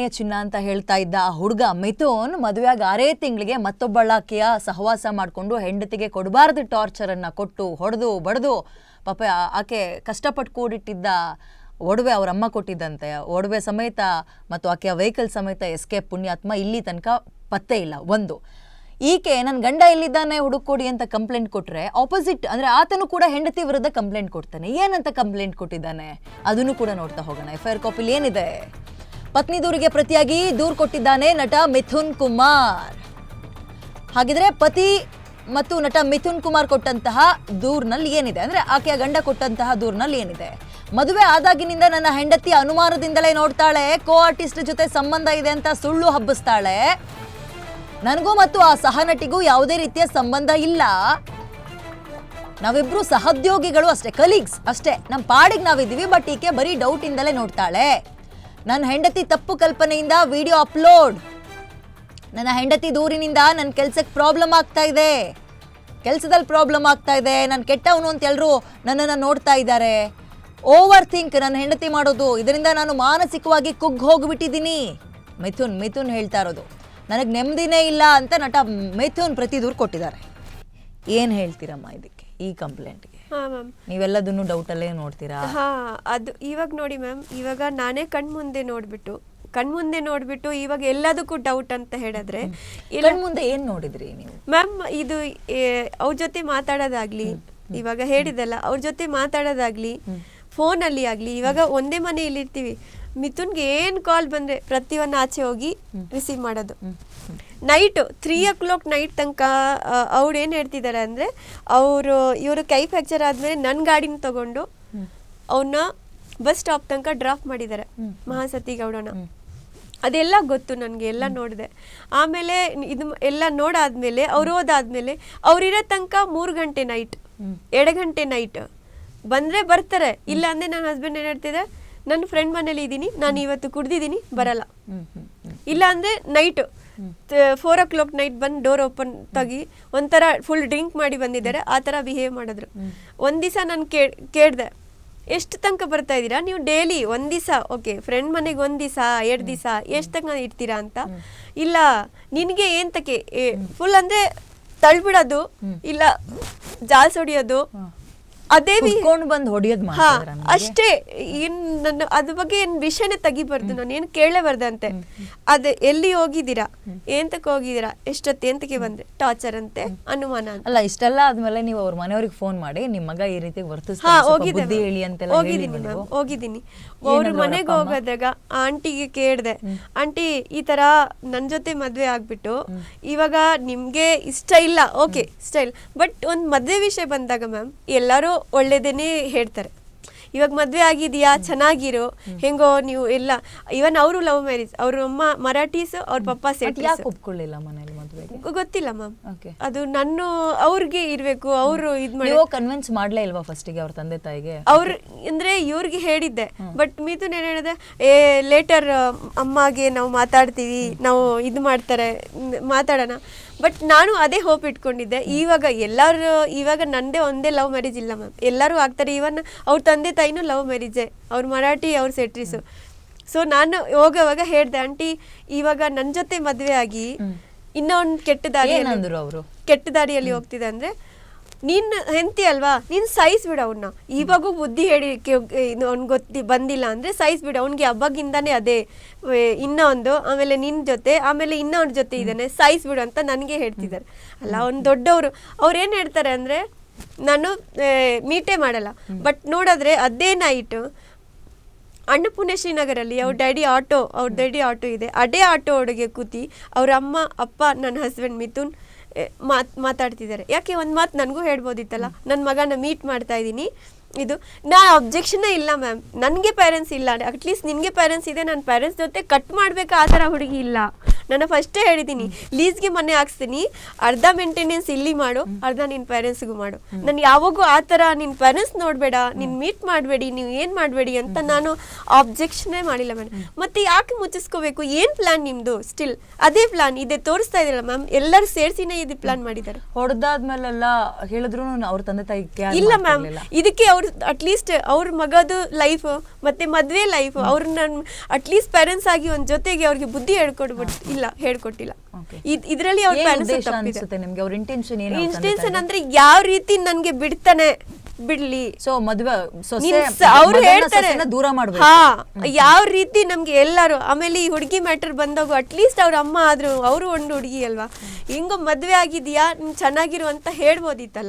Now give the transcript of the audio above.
ಕಣ್ಣೇ ಚಿನ್ನ ಅಂತ ಹೇಳ್ತಾ ಇದ್ದ ಆ ಹುಡುಗ ಮಿಥುನ್ ಮದುವೆಯಾಗಿ 6 ತಿಂಗಳಿಗೆ ಮತ್ತೊಬ್ಬಳಾಕೆಯ ಸಹವಾಸ ಮಾಡಿಕೊಂಡು ಹೆಂಡತಿಗೆ ಕೊಡಬಾರ್ದು ಟಾರ್ಚರನ್ನು ಕೊಟ್ಟು ಹೊಡೆದು ಬಡ್ದು ಪಾಪ ಆಕೆ ಕಷ್ಟಪಟ್ಟು ಕೂಡಿಟ್ಟಿದ್ದ ಒಡವೆ ಅವ್ರ ಅಮ್ಮ ಕೊಟ್ಟಿದ್ದಂತೆ ಒಡವೆ ಸಮೇತ ಮತ್ತು ಆಕೆಯ ವೆಹಿಕಲ್ ಸಮೇತ ಎಸ್ಕೇಪ್ ಪುಣ್ಯಾತ್ಮ ಇಲ್ಲಿ ತನಕ ಪತ್ತೆ ಇಲ್ಲ. ಒಂದು ಈಕೆ ನನ್ನ ಗಂಡ ಎಲ್ಲಿದ್ದಾನೆ ಹುಡುಕೊಡಿ ಅಂತ ಕಂಪ್ಲೇಂಟ್ ಕೊಟ್ಟರೆ ಆಪೋಸಿಟ್ ಅಂದರೆ ಆತನು ಕೂಡ ಹೆಂಡತಿ ವಿರುದ್ಧ ಕಂಪ್ಲೇಂಟ್ ಕೊಡ್ತಾನೆ. ಏನಂತ ಕಂಪ್ಲೇಂಟ್ ಕೊಟ್ಟಿದ್ದಾನೆ ಅದನ್ನು ಕೂಡ ನೋಡ್ತಾ ಹೋಗೋಣ. FIR ಕಾಪಿಲಿ ಏನಿದೆ? ಪತ್ನಿ ದೂರಿಗೆ ಪ್ರತಿಯಾಗಿ ದೂರು ಕೊಟ್ಟಿದ್ದಾನೆ ನಟ ಮಿಥುನ್ ಕುಮಾರ್. ಹಾಗಿದ್ರೆ ಪತಿ ಮತ್ತು ನಟ ಮಿಥುನ್ ಕುಮಾರ್ ಕೊಟ್ಟಂತಹ ದೂರಿನಲ್ಲಿ ಏನಿದೆ ಅಂದರೆ ಆಕೆಯ ಗಂಡ ಕೊಟ್ಟಂತಹ ದೂರಿನಲ್ಲಿ ಏನಿದೆ? ಮದುವೆ ಆದಾಗಿನಿಂದ ನನ್ನ ಹೆಂಡತಿ ಅನುಮಾನದಿಂದಲೇ ನೋಡ್ತಾಳೆ, ಕೋ ಆರ್ಟಿಸ್ಟ್ ಜೊತೆ ಸಂಬಂಧ ಇದೆ ಅಂತ ಸುಳ್ಳು ಹಬ್ಬಿಸ್ತಾಳೆ. ನನಗೂ ಮತ್ತು ಆ ಸಹನಟಿಗೂ ಯಾವುದೇ ರೀತಿಯ ಸಂಬಂಧ ಇಲ್ಲ, ನಾವಿಬ್ರು ಸಹೋದ್ಯೋಗಿಗಳು ಅಷ್ಟೇ, ಕಲೀಗ್ಸ್ ಅಷ್ಟೇ, ನಮ್ಮ ಪಾಡಿಗೆ ನಾವಿದ್ದೀವಿ. ಬಟ್ ಈಕೆ ಬರೀ ಡೌಟ್ ಇಂದಲೇ ನೋಡ್ತಾಳೆ. ನನ್ನ ಹೆಂಡತಿ ತಪ್ಪು ಕಲ್ಪನೆಯಿಂದ ವಿಡಿಯೋ ಅಪ್ಲೋಡ್, ನನ್ನ ಹೆಂಡತಿ ದೂರಿನಿಂದ ನನ್ನ ಕೆಲ್ಸಕ್ಕೆ ಪ್ರಾಬ್ಲಮ್ ಆಗ್ತಾ ಇದೆ, ಕೆಲಸದಲ್ಲಿ ಪ್ರಾಬ್ಲಮ್ ಆಗ್ತಾ ಇದೆ, ನಾನು ಕೆಟ್ಟವನು ಅಂತ ಎಲ್ಲರೂ ನನ್ನನ್ನು ನೋಡ್ತಾ ಇದ್ದಾರೆ. ಓವರ್ ಥಿಂಕ್ ನನ್ನ ಹೆಂಡತಿ ಮಾಡೋದು, ಇದರಿಂದ ನಾನು ಮಾನಸಿಕವಾಗಿ ಕುಗ್ಗಿ ಹೋಗ್ಬಿಟ್ಟಿದ್ದೀನಿ. ಮಿಥುನ್ ಹೇಳ್ತಾ ಇರೋದು. ನನಗೆ ನೆಮ್ಮದಿನೇ ಇಲ್ಲ ಅಂತ ನಟ ಮಿಥುನ್ ಪ್ರತಿ ದೂರು ಕೊಟ್ಟಿದ್ದಾರೆ. ಏನು ಹೇಳ್ತೀರಮ್ಮ ಇದಕ್ಕೆ, ಈ ಕಂಪ್ಲೇಂಟ್ಗೆ? ಹಾಂ ಮ್ಯಾಮ್, ನೀವೆಲ್ಲದನ್ನು ಡೌಟಲ್ಲೇ ನೋಡ್ತೀರಾ? ಹಾಂ, ಅದು ಇವಾಗ ನೋಡಿ ಮ್ಯಾಮ್, ಇವಾಗ ನಾನೇ ಕಣ್ಮುಂದೆ ನೋಡ್ಬಿಟ್ಟು ಇವಾಗ ಎಲ್ಲದಕ್ಕೂ ಡೌಟ್ ಅಂತ ಹೇಳಿದ್ರೆ ಮುಂದೆ ಏನು ನೋಡಿದ್ರಿ ನೀವು ಮ್ಯಾಮ್? ಇದು ಅವ್ರ ಜೊತೆ ಮಾತಾಡೋದಾಗ್ಲಿ, ಇವಾಗ ಹೇಳಿದಲ್ಲ ಅವ್ರ ಜೊತೆ ಮಾತಾಡೋದಾಗ್ಲಿ, ಫೋನಲ್ಲಿ ಆಗಲಿ, ಇವಾಗ ಒಂದೇ ಮನೆಯಲ್ಲಿ ಇರ್ತೀವಿ, ಮಿಥುನ್ಗೆ ಏನು ಕಾಲ್ ಬಂದರೆ ಪ್ರತಿಯೊಂದು ಆಚೆ ಹೋಗಿ ರಿಸೀವ್ ಮಾಡೋದು. ನೈಟು 3 o'clock ನೈಟ್ ತನಕ ಅವ್ರು ಏನು ಹೇಳ್ತಿದ್ದಾರೆ ಅಂದರೆ, ಇವರು ಕೈ ಫ್ರ್ಯಾಕ್ಚರ್ ಆದಮೇಲೆ ನನ್ನ ಗಾಡಿನ ತಗೊಂಡು ಅವನ್ನ ಬಸ್ ಸ್ಟಾಪ್ ತನಕ ಡ್ರಾಪ್ ಮಾಡಿದ್ದಾರೆ, ಮಹಾಸತಿ ಗೌಡನ. ಅದೆಲ್ಲ ಗೊತ್ತು ನನಗೆ, ಎಲ್ಲ ನೋಡಿದೆ. ಆಮೇಲೆ ಇದು ಎಲ್ಲ ನೋಡಾದ್ಮೇಲೆ ಅವ್ರು ಹೋದಾದ್ಮೇಲೆ ಅವ್ರಿರೋ ತನಕ 3 ಗಂಟೆ ನೈಟ್, 2 ಗಂಟೆ ನೈಟ್ ಬಂದರೆ ಬರ್ತಾರೆ, ಇಲ್ಲ ಅಂದರೆ ನನ್ನ ಹಸ್ಬೆಂಡ್ ಏನು ಹೇಳ್ತಿದ್ದೆ, ನನ್ನ ಫ್ರೆಂಡ್ ಮನೇಲಿ ಇದ್ದೀನಿ, ನಾನು ಇವತ್ತು ಕುಡ್ದಿದ್ದೀನಿ, ಬರಲ್ಲ. ಇಲ್ಲ ಅಂದರೆ ನೈಟು 4 o'clock ನೈಟ್ ಬಂದು ಡೋರ್ ಓಪನ್ ತೆಗಿ, ಒಂಥರ ಫುಲ್ ಡ್ರಿಂಕ್ ಮಾಡಿ ಬಂದಿದ್ದಾರೆ, ಆ ಥರ ಬಿಹೇವ್ ಮಾಡಿದ್ರು. ಒಂದು ದಿವಸ ನಾನು ಕೇಳಿದೆ, ಎಷ್ಟು ತನಕ ಬರ್ತಾ ಇದ್ದೀರಾ ನೀವು ಡೈಲಿ? ಒಂದು ದಿವಸ ಓಕೆ, ಫ್ರೆಂಡ್ ಮನೆಗೆ 1 ದಿವಸ 2 ದಿವಸ ಎಷ್ಟು ತನಕ ಇರ್ತೀರಾ ಅಂತ. ಇಲ್ಲ ನಿನಗೆ ಏನು ತಕ್ಕೆ ಫುಲ್ ಅಂದರೆ ತಳ್ಬಿಡೋದು, ಇಲ್ಲ ಜಾಲ್ಸ್ ಹೊಡಿಯೋದು, ಅದೇ ಬಂದು ಹೊಡಿಯೋದು. ಅಷ್ಟೇ. ಏನು ನನ್ನ ಅದ್ರ ಬಗ್ಗೆ ಏನು ವಿಷಯನೇ ತೆಗಿಬಾರ್ದು, ನಾನು ಏನು ಕೇಳಲೇಬಾರ್ದಂತೆ. ಅದು ಎಲ್ಲಿ ಹೋಗಿದ್ದೀರಾ, ಎಂತಕ್ಕೆ ಹೋಗಿದ್ದೀರಾ, ಎಷ್ಟೊತ್ತು ಎಂತಕ್ಕೆ ಬಂದ್ರೆ ಟಾರ್ಚರ್ ಅಂತೆ, ಅನುಮಾನ ಅಂತ. ಅಲ್ಲ ಇಷ್ಟೆಲ್ಲ ಆದ್ಮೇಲೆ ನೀವು ಅವ್ರ ಮನೆಯವ್ರಿಗೆ ಫೋನ್ ಮಾಡಿ ನಿಮ್ಮ ಮಗ ಈ ರೀತಿ ಹೋಗಿದ್ದೀನಿ. ಅವ್ರ ಮನೆಗೆ ಹೋಗೋದಾಗ ಆಂಟಿಗೆ ಕೇಳಿದೆ, ಆಂಟಿ ಈ ತರ ನನ್ನ ಜೊತೆ ಮದ್ವೆ ಆಗ್ಬಿಟ್ಟು ಇವಾಗ ನಿಮ್ಗೆ ಇಷ್ಟ ಇಲ್ಲ, ಓಕೆ ಇಷ್ಟ ಇಲ್ಲ, ಬಟ್ ಒಂದು ಮದ್ವೆ ವಿಷಯ ಬಂದಾಗ ಮ್ಯಾಮ್ ಎಲ್ಲರೂ ಒಳ್ಳೇದೇನೆ ಹೇಳ್ತಾರೆ. ಇವಾಗ ಮದ್ವೆ ಆಗಿದೆಯಾ, ಚೆನ್ನಾಗಿರೋ, ಹೆಂಗೋ ನೀವು ಎಲ್ಲ. ಇವನ್ ಅವರು ಲವ್ ಮ್ಯಾರೇಜ್, ಅವ್ರ ಅಮ್ಮ ಮರಾಠೀಸ್, ಅವ್ರ ಪಪ್ಪ ಸೆಟ್ಲೀಸ್. ಒಪ್ಕೊಳ್ಳಿಲ್ಲ ಮನೇಲಿ ಮದ್ವೆಗೆ? ಗೊತ್ತಿಲ್ಲ ಮ್ಯಾಮ್, ಅದು ನನ್ನ ಅವ್ರಿಗೆ ಇರ್ಬೇಕು, ಅವರು ಇದ್ ಮಾಡಿ ಕನ್ವಿನ್ಸ್ ಮಾಡ್ಲೇ ಇಲ್ವಾ ಫಸ್ಟಿಗೆ ಅವ್ರ ತಂದೆ ತಾಯಿಗೆ? ಅವ್ರು ಅಂದ್ರೆ ಇವ್ರಿಗೆ ಹೇಳಿದ್ದೆ, ಬಟ್ ಮಿಥುನ್ ಏನ್ ಹೇಳಿದೆ, ಲೇಟರ್ ಅಮ್ಮಗೆ ನಾವು ಮಾತಾಡ್ತೀವಿ, ನಾವು ಇದು ಮಾಡ್ತಾರೆ ಮಾತಾಡೋಣ. ಬಟ್ ನಾನು ಅದೇ ಹೋಪ್ ಇಟ್ಕೊಂಡಿದ್ದೆ. ಇವಾಗ ನಂದೇ ಒಂದೇ ಲವ್ ಮ್ಯಾರೇಜ್ ಇಲ್ಲ ಮ್ಯಾಮ್, ಎಲ್ಲರೂ ಆಗ್ತಾರೆ. ಇವನ್ ಅವ್ರ ತಂದೆ ತಾಯಿನೂ ಲವ್ ಮ್ಯಾರೇಜೇ, ಅವ್ರ ಮರಾಠಿ, ಅವ್ರ ಸೆಟ್ರೀಸು. ಸೊ ನಾನು ಹೋಗೋವಾಗ ಹೇಳ್ದೆ, ಆಂಟಿ ಇವಾಗ ನನ್ನ ಜೊತೆ ಮದುವೆ ಆಗಿ ಇನ್ನೊಂದು ಕೆಟ್ಟ ದಾರಿಯಲ್ಲಿ ಹೋಗ್ತಿದೆ ಅಂದ್ರೆ, ನೀನ್ ಹೆಂಡತಿ ಅಲ್ವಾ, ನೀನ್ ಸೈಜ್ ಬಿಡ ಅವನ್ನ. ಇವಾಗೂ ಬುದ್ಧಿ ಹೇಳಿ ಅವ್ನ್ ಬಂದಿಲ್ಲ ಅಂದ್ರೆ ಸೈಜ್ ಬಿಡ, ಅವ್ನಿಗೆ ಹಬ್ಬಗಿಂದಾನೇ ಅದೇ ಇನ್ನೊಂದು, ಆಮೇಲೆ ನಿನ್ ಜೊತೆ, ಆಮೇಲೆ ಇನ್ನೊಂದ್ ಜೊತೆ ಇದ್ದಾನೆ, ಸೈಜ್ ಬಿಡು ಅಂತ ನನಗೆ ಹೇಳ್ತಿದ್ದಾರೆ. ಅಲ್ಲ ಅವ್ನು ದೊಡ್ಡವರು, ಅವ್ರೇನ್ ಹೇಳ್ತಾರೆ ಅಂದ್ರೆ, ನಾನು ಮೀಟೇ ಮಾಡಲ್ಲ. ಬಟ್ ನೋಡಿದ್ರೆ ಅದೇ ನೈಟ್ ಅನ್ನಪೂರ್ಣ ಶ್ರೀನಗರಲ್ಲಿ ಅವ್ರ ಡ್ಯಾಡಿ ಆಟೋ ಇದೆ, ಅದೇ ಆಟೋ ಒಳಗೆ ಕೂತಿ ಅವ್ರ ಅಮ್ಮ ಅಪ್ಪ ನನ್ನ ಹಸ್ಬೆಂಡ್ ಮಿಥುನ್ ಮಾತಾಡ್ತಿದ್ದಾರೆ. ಯಾಕೆ ಒಂದು ಮಾತು ನನಗೂ ಹೇಳ್ಬೋದಿತ್ತಲ್ಲ, ನನ್ನ ಮಗನ ಮೀಟ್ ಮಾಡ್ತಾ ಇದ್ದೀನಿ, ಇದು ನಾ ಅಬ್ಜೆಕ್ಷನೇ ಇಲ್ಲ ಮ್ಯಾಮ್. ನನಗೆ ಪೇರೆಂಟ್ಸ್ ಇಲ್ಲ, ಅಟ್ಲೀಸ್ಟ್ ನಿನಗೆ ಪೇರೆಂಟ್ಸ್ ಇದೆ, ನನ್ನ ಪೇರೆಂಟ್ಸ್ ಜೊತೆ ಕಟ್ ಮಾಡ್ಬೇಕು, ಆ ಥರ ಹುಡುಗಿ ಇಲ್ಲ. ನಾನು ಫಸ್ಟೇ ಹೇಳಿದ್ದೀನಿ, ಲೀಸ್ಗೆ ಮನೆ ಹಾಕ್ಸ್ತೀನಿ, ಅರ್ಧ ಮೇಂಟೆನೆನ್ಸ್ ಇಲ್ಲಿ ಮಾಡು, ಅರ್ಧ ನಿನ್ನ ಪೇರೆಂಟ್ಸ್ಗೂ ಮಾಡು. ನಾನು ಯಾವಾಗೂ ಆ ಥರ ನಿನ್ನ ಪೇರೆಂಟ್ಸ್ ನೋಡಬೇಡ, ನೀನು ಮೀಟ್ ಮಾಡಬೇಡಿ, ನೀವು ಏನು ಮಾಡಬೇಡಿ ಅಂತ ನಾನು ಆಬ್ಜೆಕ್ಷನೇ ಮಾಡಿಲ್ಲ ಮೇಡಮ್. ಮತ್ತೆ ಯಾಕೆ ಮುಚ್ಚಿಸ್ಕೋಬೇಕು? ಏನು ಪ್ಲಾನ್ ನಿಮ್ಮದು? ಸ್ಟಿಲ್ ಅದೇ ಪ್ಲಾನ್ ಇದೆ ತೋರಿಸ್ತಾ ಇದ್ದೀರಲ್ಲ ಮ್ಯಾಮ್, ಎಲ್ಲರೂ ಸೇರಿಸಿನೇ ಇದು ಪ್ಲಾನ್ ಮಾಡಿದ್ದಾರೆ. ಹೊಡೆದಾದ್ಮೇಲೆಲ್ಲ ಹೇಳಿದ್ರು ಅವ್ರ ತಂದೆ ತಾಯಿ ಇಲ್ಲ ಮ್ಯಾಮ್, ಇದಕ್ಕೆ ಅವ್ರು ಅಟ್ಲೀಸ್ಟ್ ಅವ್ರ ಮಗದು ಲೈಫ್ ಮತ್ತೆ ಮದ್ವೆ ಲೈಫ್ ಅವ್ರನ್ನ ಅಟ್ಲೀಸ್ಟ್ ಪೇರೆಂಟ್ಸ್ ಆಗಿ ಒಂದ್ ಜೊತೆಗೆ ಅವ್ರಿಗೆ ಬುದ್ಧಿ ಹೇಳ್ಕೊಟ್ಟಿಲ್ಲ. ಇದ್ರಲ್ಲಿ ಅವ್ರ ಇಂಟೆನ್ಷನ್ ಅಂದ್ರೆ ಯಾವ ರೀತಿ ನನ್ಗೆ ಬಿಡ್ತಾನೆ ಬಿಡ್ಲಿ. ಸೊ ಮದ್ವೆ ಅವ್ರು ಹೇಳ್ತಾರೆ ದೂರ ಮಾಡ್ಬೇಕು. ಹಾ, ಯಾವ ರೀತಿ ನಮ್ಗೆ ಎಲ್ಲಾರು. ಆಮೇಲೆ ಈ ಹುಡುಗಿ ಮ್ಯಾಟರ್ ಬಂದಾಗ ಅಟ್ಲೀಸ್ಟ್ ಅವ್ರ ಅಮ್ಮ ಆದ್ರು, ಅವರು ಒಂದು ಹುಡುಗಿ ಅಲ್ವಾ, ಹಿಂಗೋ ಮದ್ವೆ ಆಗಿದ್ಯಾ, ಚೆನ್ನಾಗಿರು ಅಂತ ಹೇಳ್ಬೋದಿತ್ತಲ್ಲ.